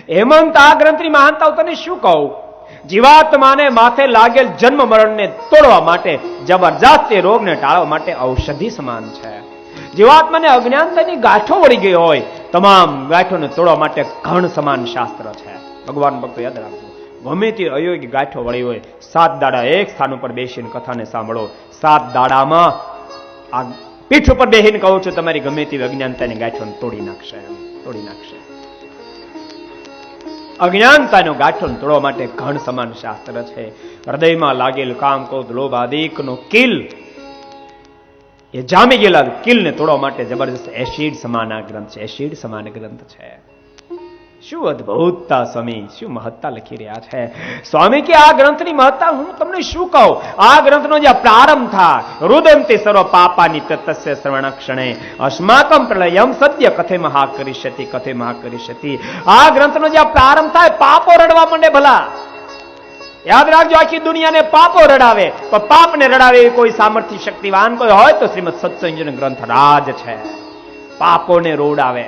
હેમંત, આ ગ્રંથની મહાનતા તને શું કહું? જીવાત્માને માથે લાગેલ જન્મ મરણને તોડવા માટે, જબરજસ્ત એ રોગને ટાળવા માટે ઔષધિ સમાન છે. જીવાત્માને અજ્ઞાનતાની ગાંઠો વળી ગઈ હોય, તમામ ગાંઠોને તોડવા માટે ઘણ સમાન શાસ્ત્ર છે. ભગવાન ભક્તો યાદ રાખજો, ગમે તે અયોગ્ય ગાંઠો વળી હોય, 7 દાડા એક સ્થાન ઉપર બેસીને કથાને સાંભળો. 7 દાડામાં આ પીઠ ઉપર બેસીને કહું છું, તમારી ગમે તેવી અજ્ઞાનતાની ગાંઠોને તોડી નાખશે. અજ્ઞાનતાનો ગાંઠો તોડવા માટે ઘણ સમાન શાસ્ત્ર છે. હૃદયમાં લાગેલ કામ, ક્રોધ, લોભ આદિકનો કિલ, એ જામી ગયેલા કિલને તોડવા માટે જબરજસ્ત એસિડ સમાન આ ગ્રંથ છે. એસિડ સમાન ગ્રંથ છે. શું અદભુતતા સ્વામી, શું મહત્તા લખી રહ્યા છે સ્વામી કે આ ગ્રંથની મહત્તા હું તમને શું કહું. આ ગ્રંથનો જે પ્રારંભ થાય, રુદંતિ સર્વ પાપાની તસ્ય શ્રવણ ક્ષણે અસ્માકમ પ્રલયમ સત્ય કથે મહા કરીષ્યતિ. આ ગ્રંથનો જે પ્રારંભ થાય, પાપો રડવા માંડે. ભલા યાદ રાખજો, આખી દુનિયાને પાપો રડાવે, પણ પાપને રડાવે એવી કોઈ સામર્થ્ય શક્તિવાન કોઈ હોય તો શ્રીમદ સત્સંગીનો ગ્રંથ રાજ છે. પાપોને રોડાવે.